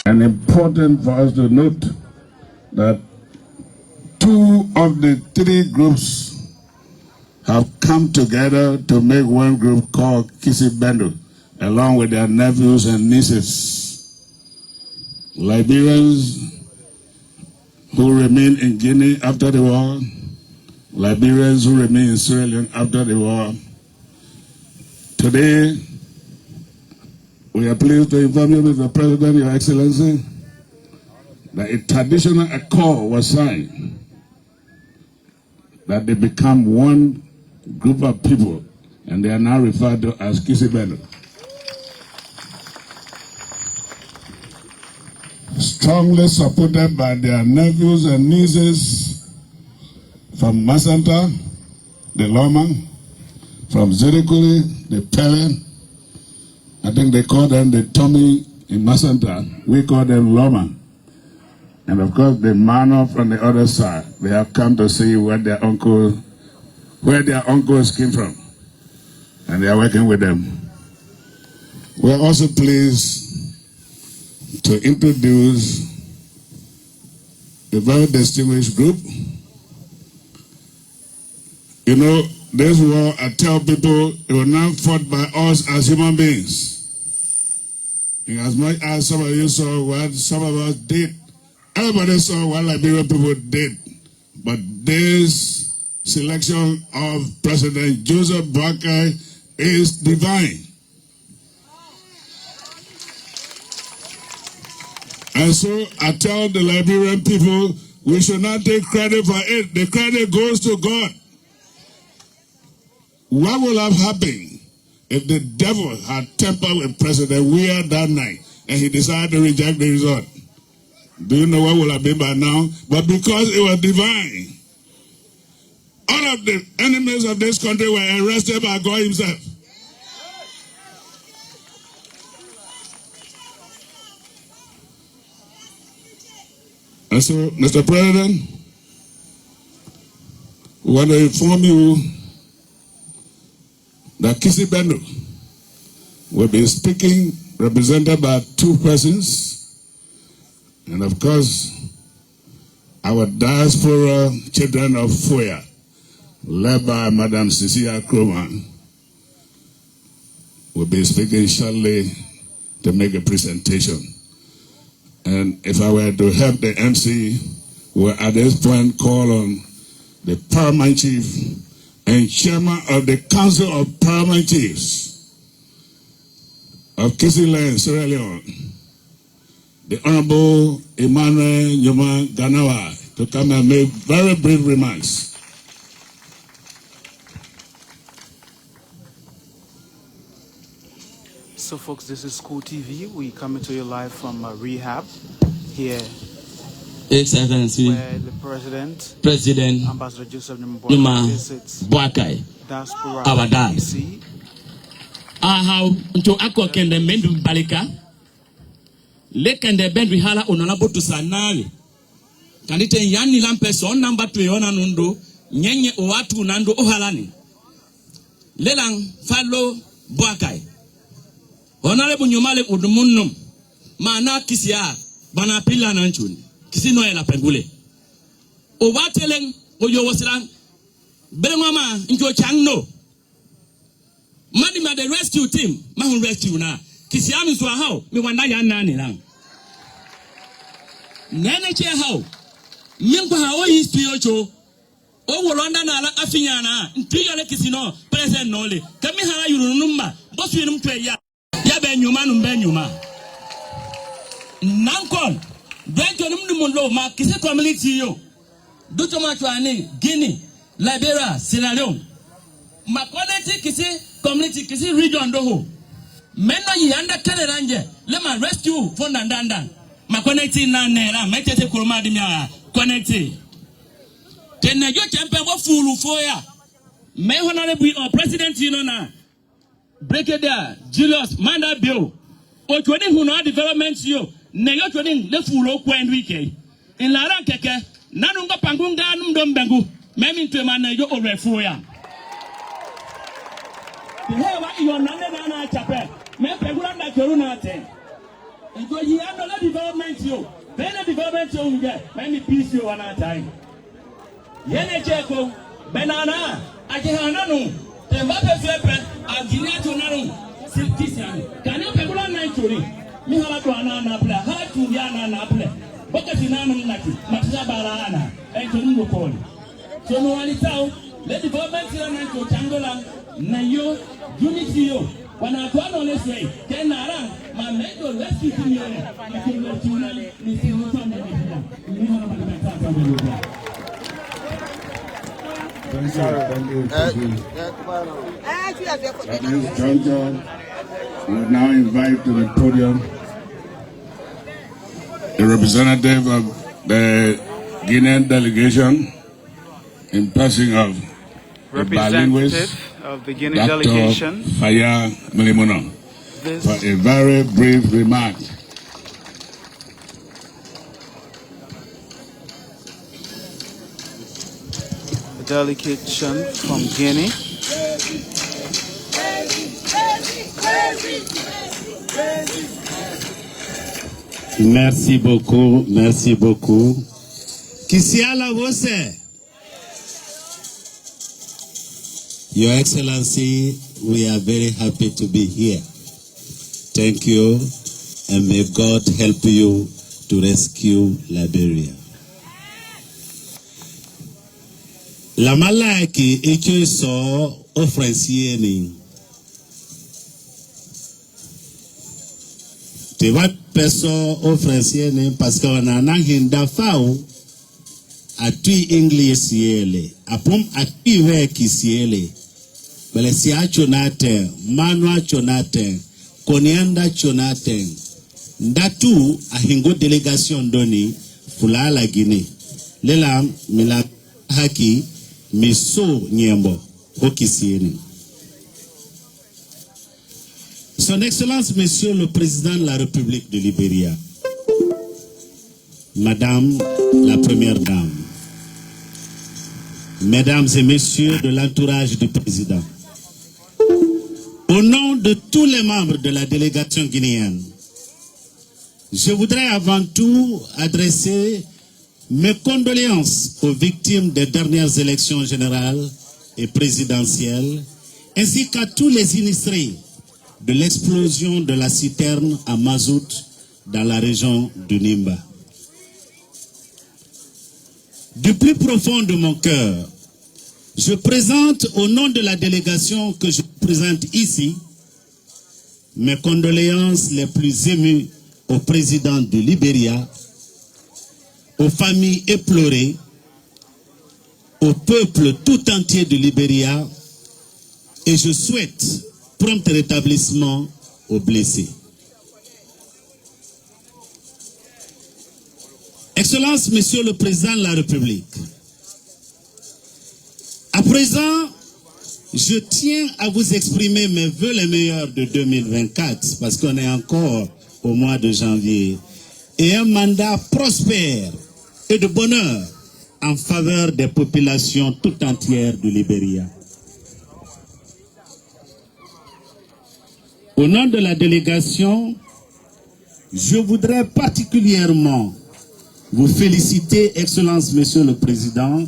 and important for us to note that 2 of the 3 groups have come together to make one group called Kissi Bendo, along with their nephews and nieces. Liberians who remain in Guinea after the war, Liberians who remain in Sierra Leone after the war. Today, we are pleased to inform you, Mr. President, Your Excellency, that a traditional accord was signed that they become one group of people, and they are now referred to as Kissi Bendo. Strongly supported by their nephews and nieces from Masanta, the Loma, from Zirikuli, the Pele. I think they call them the Tommy in Masanta. We call them Loma. And of course, the Mano from the other side. They have come to see where their uncles came from. And they are working with them. We are also pleased to introduce a very distinguished group. You know, this war, I tell people, it was not fought by us as human beings. In as much as some of you saw what some of us did, everybody saw what Liberian people did. But this selection of President Joseph Boakai is divine. And so I tell the Liberian people, we should not take credit for it. The credit goes to God. What will have happened if the devil had tempered with President Weah that night and he decided to reject the result? Do you know what would have been by now? But because it was divine, all of the enemies of this country were arrested by God himself. And so, Mr. President, we want to inform you that Kissi Bendo will be speaking, represented by 2 persons, and of course, our diaspora children of Foya, led by Madam Cecilia Croman, will be speaking shortly to make a presentation. And if I were to help the MC, we'll at this point call on the Paramount Chief and Chairman of the Council of Paramount Chiefs of Kissi Land, Sierra Leone, the Honorable Emmanuel Nyoma Ganawa, to come and make very brief remarks. So folks, this is School TV. We coming to you live from Rehab here. Excellency, where the President Ambassador Joseph Numa visits Boakai, Diaspora our dad. Kissi. How to akko kende mendu balika lekende bendu hala onalabo to sanali kanite yani lampe son number 2 yona nundo nyenye owatu nando ohalani lelang fallo Boakai Honorable Nyomale udumunum mana kisia bana pila na nchuni kisi no ela pengule o wateleng o yo wasilang belengoma njo changno madi ma the rescue team ma hun rescue na kisi ami so how me wanda ya nani lang nene che how min ko ha o history ocho o wolonda na ala afinya na ntiyo le kisi no present no le kami hala yuru numba bosu yinum twe ya benyuma numbenyuma nankon dwenjo numdumondo ma kisi community yo duto machwani Guinea, Liberia, Sierra Leone ma connecti kisi community kisi region doho meno yanda kaleranje le ma rescue fonda ndanda ma connecti na nera metete kuruma dimya connecti tenejo chempe go fulu foya me honorable president you know na Brigadier Julius Manda Bill Ochwani Huno development yo ne yo chwani le fulo kwendu ike in la ran keke nanunga pangunga numdombengu memi ntwema na yo orefu ya hewa iyo nane na chape me pegula na keru na te Because you have no development you. When the development you get, many peace you one time. Yene cheko, banana, Ajihano, the Mata Flepen, Aginia to Naru, Silkisian. Can you people on night to read? Mihala to Anapla, hard to Yana Napla, Bokatinam Naki, Matabarana, and to Nukoli. So no one is out, let the government here and to Tangola, Nayo, Unity. When I go on this way, then my mentor rescue me. I can go to At this juncture, I will now invite to the podium the representative of the Guinean delegation in passing of the bilinguist of the Guinean delegation, Faya Milimono, for a very brief remark. The delegation from Guinea. Merci beaucoup, merci beaucoup. Kissi ala vose. Your Excellency, we are very happy to be here. Thank you, and may God help you to rescue Liberia. La malaki echo so ofrensieni. Te va peso ofrensieni parce que on a hinda fao atui English yele. Apum atui we kisiele. Bele si achonate, manwa chonate, konianda chonate. Ndatu ahingo delegation doni fula la Guinée. Lela mila haki miso nyembo okisieni. Son Excellence Monsieur le Président de la République de Liberia, Madame la Première Dame, Mesdames et Messieurs de l'entourage du Président, au nom de tous les membres de la délégation guinéenne, je voudrais avant tout adresser mes condoléances aux victimes des dernières élections générales et présidentielles, ainsi qu'à tous les sinistrés de l'explosion de la citerne à mazout dans la région du Nimba. Du plus profond de mon cœur, je présente au nom de la délégation que je présente ici mes condoléances les plus émues au président du Liberia, aux familles éplorées, au peuple tout entier du Liberia, et je souhaite prompt rétablissement aux blessés. Excellence, Monsieur le Président de la République, à présent, je tiens à vous exprimer mes vœux les meilleurs de 2024, parce qu'on est encore au mois de janvier, et un mandat prospère et de bonheur en faveur des populations tout entières du Liberia. Au nom de la délégation, je voudrais particulièrement vous féliciter, Excellence, Monsieur le Président,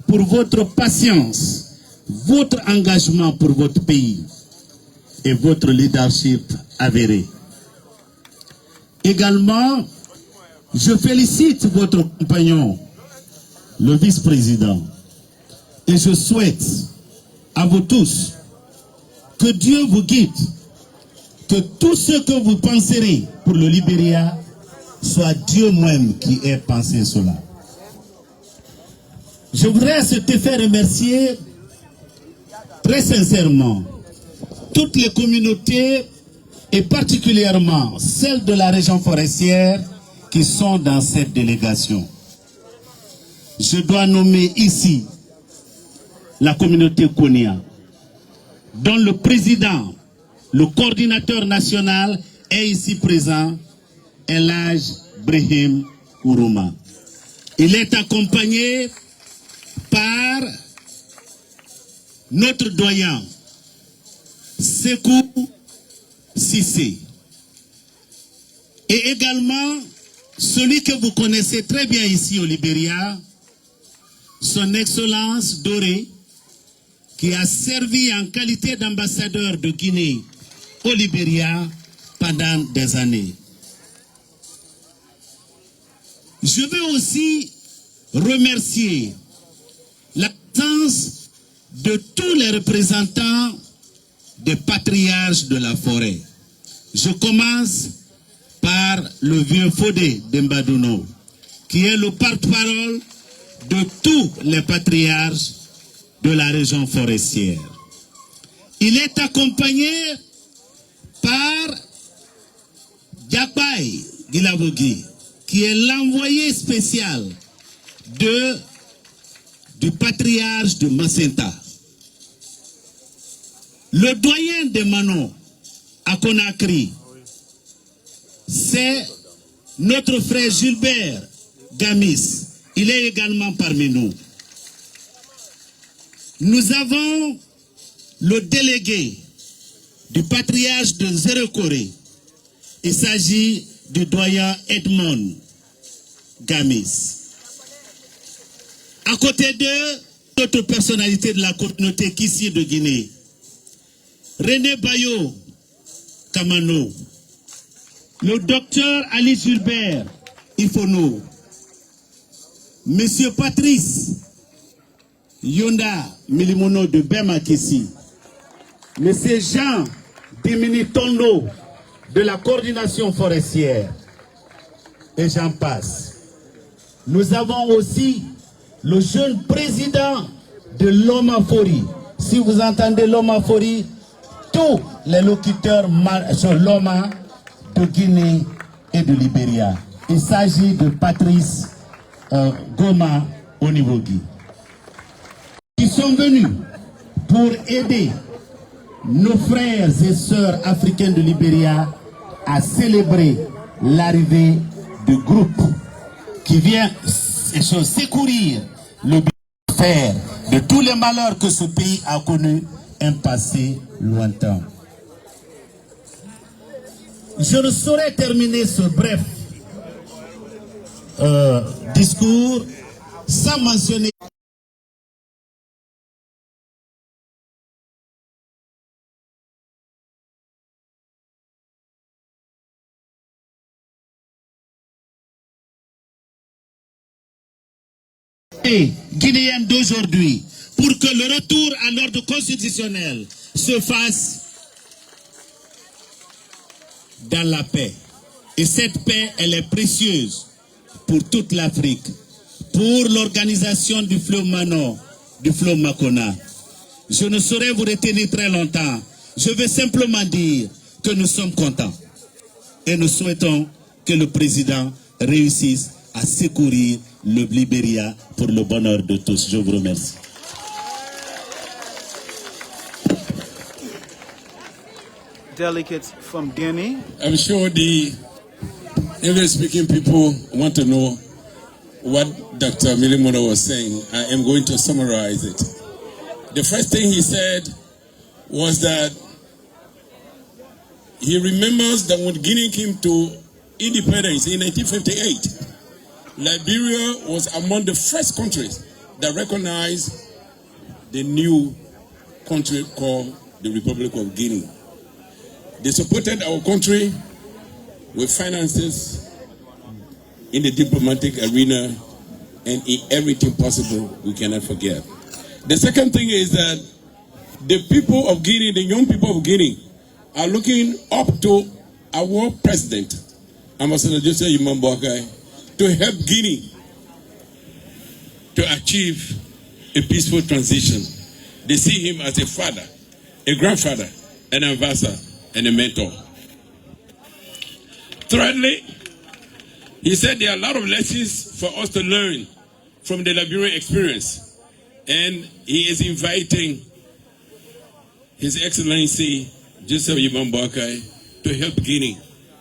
pour votre patience, votre engagement pour votre pays et votre leadership avéré. Également, je félicite votre compagnon, le vice-président, et je souhaite à vous tous que Dieu vous guide, que tout ce que vous penserez pour le Liberia soit Dieu même qui ait pensé cela. Je voudrais à cet effet remercier très sincèrement toutes les communautés et particulièrement celles de la région forestière qui sont dans cette délégation. Je dois nommer ici la communauté Konia, dont le président, le coordinateur national est ici présent, Elhaj Brahim Ourouma. Il est accompagné par notre doyen, Sekou Sissé, et également celui que vous connaissez très bien ici au Liberia, son Excellence Doré, qui a servi en qualité d'ambassadeur de Guinée au Liberia pendant des années. Je veux aussi remercier la présence de tous les représentants des patriarches de la forêt. Je commence par le vieux Fodé d'Embadouno, qui est le porte-parole de tous les patriarches de la région forestière. Il est accompagné par Diakai Gilabogi, qui est l'envoyé spécial du patriarche de Macenta. Le doyen des Manon à Conakry, c'est notre frère Gilbert Gamis. Il est également parmi nous. Nous avons le délégué du patriarche de Zérekoré. Il s'agit du doyen Edmond Gamis. À côté d'eux, d'autres personnalités de la communauté Kissi de Guinée. René Bayo Kamano, le docteur Ali Gilbert Ifono, Monsieur Patrice Yonda Milimono de Bema Kissi, Monsieur Jean Dimini Tondo de la coordination forestière, et j'en passe. Nous avons aussi le jeune président de l'Omafori. Si vous entendez l'Omafori, tous les locuteurs sont Loma de Guinée et de Liberia. Il s'agit de Patrice Goma Onivogui. Ils sont venus pour aider nos frères et sœurs africains de Liberia à célébrer l'arrivée du groupe qui vient secourir le faire de tous les malheurs que ce pays a connus un passé lointain. Je ne saurais terminer ce bref discours sans mentionner Guinéenne d'aujourd'hui pour que le retour à l'ordre constitutionnel se fasse dans la paix. Et cette paix, elle est précieuse pour toute l'Afrique, pour l'organisation du fleuve Mano, du fleuve Makona. Je ne saurais vous retenir très longtemps. Je veux simplement dire que nous sommes contents et nous souhaitons que le président réussisse à secourir le Liberia pour le bonheur de tous. Je vous remercie. Delegates from Guinea. I'm sure the English-speaking people want to know what Dr. Milimono was saying. I am going to summarize it. The first thing he said was that he remembers that when Guinea came to independence in 1958, Liberia was among the first countries that recognized the new country called the Republic of Guinea. They supported our country with finances in the diplomatic arena and in everything possible we cannot forget. The second thing is that the people of Guinea, the young people of Guinea, are looking up to our president, Ambassador Joseph Yimam Boakai, to help Guinea to achieve a peaceful transition. They see him as a father, a grandfather, an advisor, and a mentor. Thirdly, he said there are a lot of lessons for us to learn from the Liberian experience, and he is inviting His Excellency Joseph Yimam Boakai to help Guinea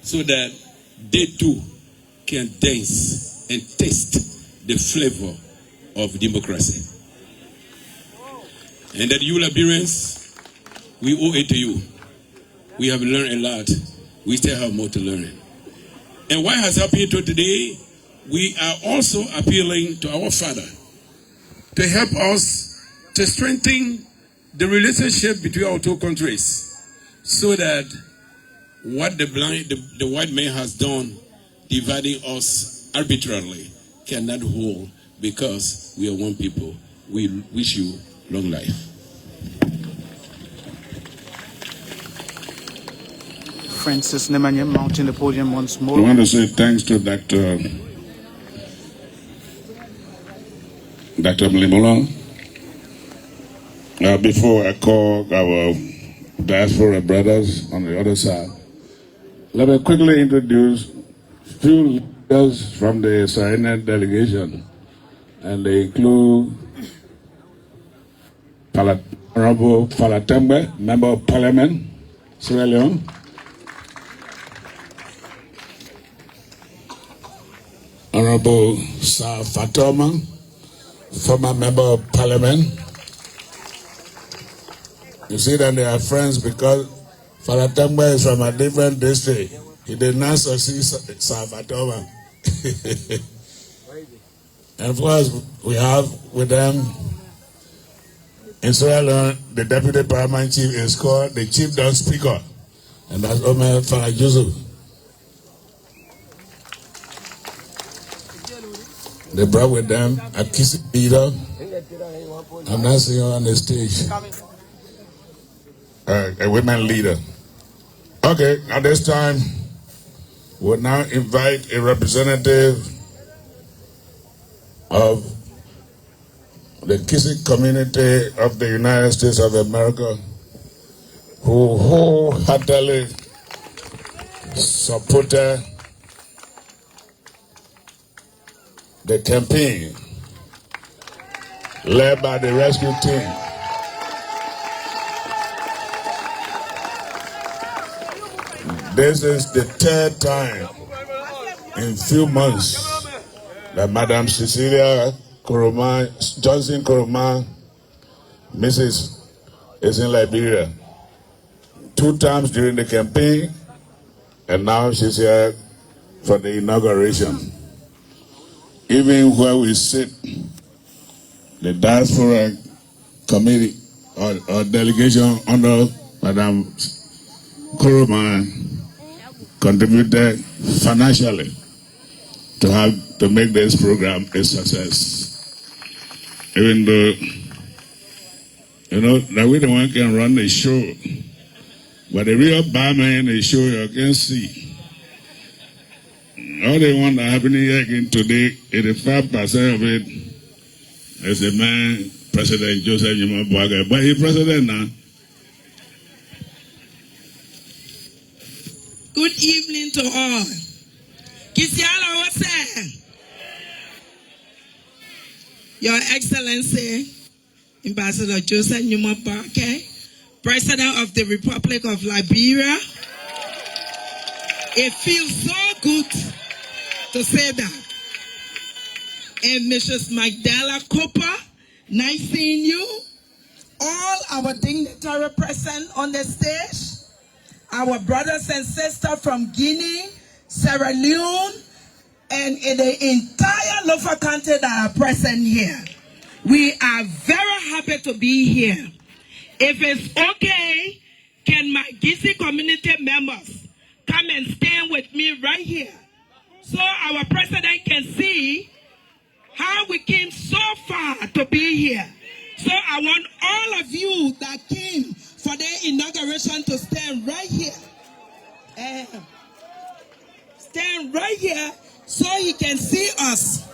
so that they too can dance and taste the flavor of democracy. And that you Liberians, we owe it to you. We have learned a lot. We still have more to learn. And what has happened to today, we are also appealing to our Father to help us to strengthen the relationship between our two countries so that what the white man has done, dividing us arbitrarily, cannot hold, because we are one people. We wish you long life. Francis Nemanja mounting the podium once more. I want to say thanks to Dr. Mlimolo. Before I call our diaspora brothers on the other side, let me quickly introduce few leaders from the Sahel delegation, and they include Honorable Falatembe, Member of Parliament, Sierra Leone. Honorable Sir Fatoma, former Member of Parliament. You see that they are friends because Falatembe is from a different district. He did not succeed Sir Fatoma. And of course, we have with them in Sierra Leone, the Deputy Paramount Chief is called the Chief Dog Speaker, and that's Omer Falajuzu. They brought with them a Kissi leader. I'm not seeing her on the stage. A women leader. Okay, at this time, we'll now invite a representative of the Kissi community of the United States of America, who wholeheartedly supported the campaign led by the rescue team. This is the third time in few months that Madam Cecilia Johnson Koroma, Mrs. is in Liberia. 2 times during the campaign, and now she's here for the inauguration. Even where we sit, the Diaspora Committee or Delegation under Madam Koroma contributed financially to make this program a success. Even though, that we the one can run the show, but the real barman in the show you can see. All they want to happen here again today, 85% of it is the man, President Joseph Boakai. But he's president now. Good evening to all. Kisiala, what's that? Your Excellency, Ambassador Joseph Boakai, President of the Republic of Liberia. It feels so good to say that. And Mrs. Magdala Cooper, nice seeing you. All our dignitary present on the stage, our brothers and sisters from Guinea, Sierra Leone, and in the entire Lofa country that are present here. We are very happy to be here. If it's okay, can my Kissi community members come and stand with me right here so our president can see how we came so far to be here. So I want all of you that came for the inauguration to stand right here. Stand right here so he can see us.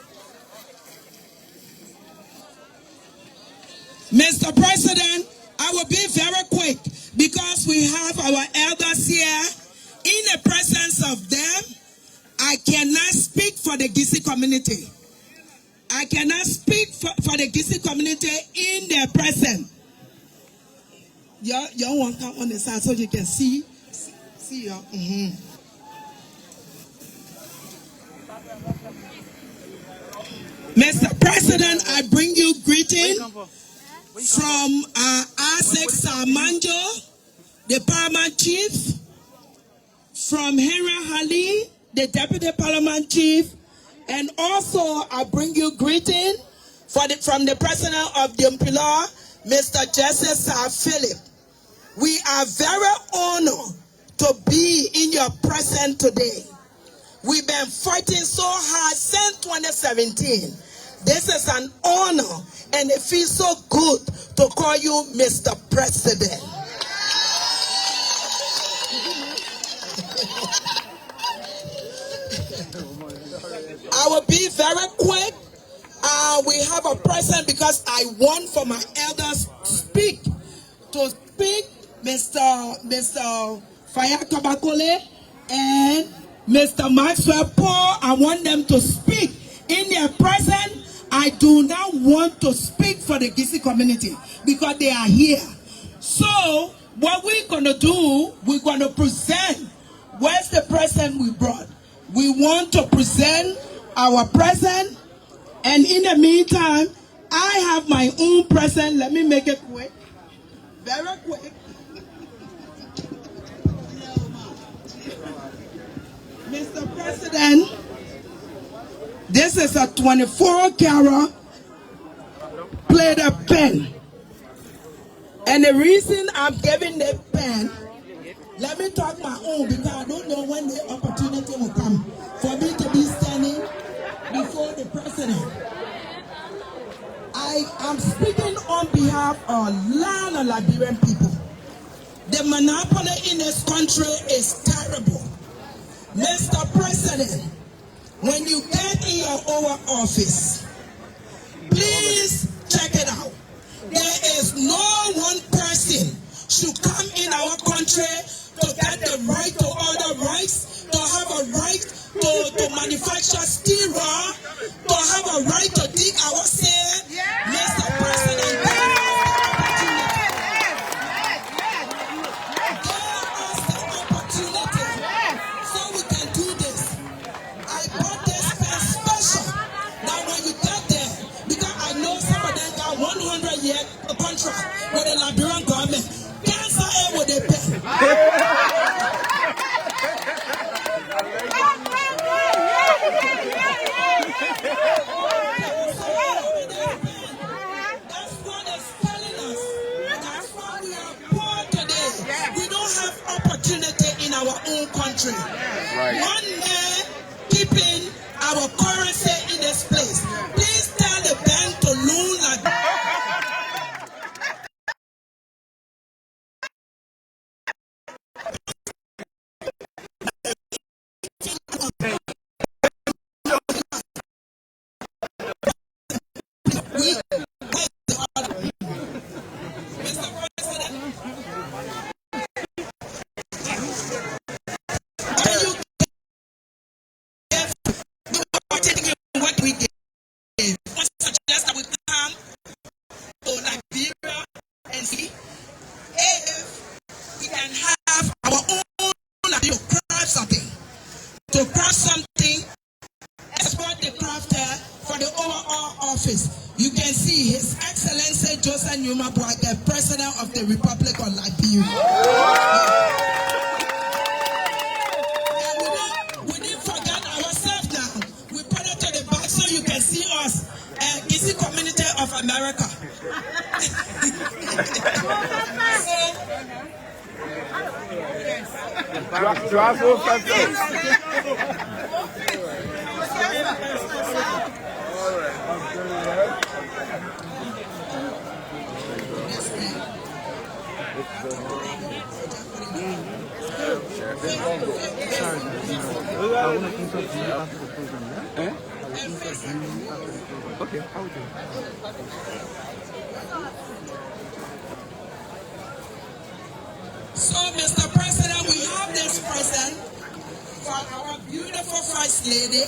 Mr. President, I will be very quick because we have our elders here. In the presence of them, I cannot speak for the Kissi community. I cannot speak for the Kissi community in their presence. You want to come on the side so you can see you. Mr. President, I bring you greeting from Isaac Samanjo, the Paramount Chief, from Henry Hali, the Deputy Parliament Chief, and also I bring you greeting from the President of the Mpila, Mr. Jesse Sir Philip. We are very honored to be in your presence today. We've been fighting so hard since 2017. This is an honor, and it feels so good to call you Mr. President. I will be very quick. We have a present because I want for my elders to speak. Mr. Faya Kabakole and Mr. Maxwell Paul. I want them to speak in their presence. I do not want to speak for the Kissi community because they are here. So what we're going to do, we're going to present. Where's the present we brought? We want to present our present, and in the meantime, I have my own present. Let me make it quick, very quick. Mr. President, this is a 24-karat plated pen, and the reason I'm giving the pen, let me talk my own because I don't know when the opportunity will come for me to be standing before the president. I am speaking on behalf of a lot of Liberian people. The monopoly in this country is terrible. Mr. President, when you get in your Oval Office, please check it out. There is no one person should come in our country to get the right to order rights, to have a right to manufacture steel raw, to have a right to dig our say. Mr. President, give us the opportunity so we can do this. I bought this pen special. Now when you get there, because I know some of them got 100-year contract with the Liberian government. Cancer air with a pen. Our own country. Right. One man keeping our currency in this place. Please tell the bank to loan like you can see His Excellency Joseph Boakai, the President of the Republic of Liberia. And we didn't forget ourselves now. We put it to the back so you can see us, Kissi community of America. Okay, how do So, Mr. President, we have this present for our beautiful First Lady.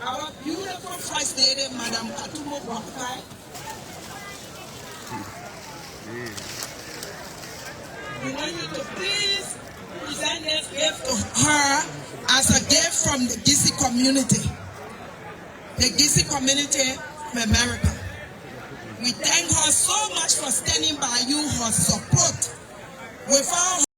Our beautiful First Lady, Madam Boakai. We want you to please present this gift to her as a gift from the Kissi community. The Kissi community from America. We thank her so much for standing by you, her support. Without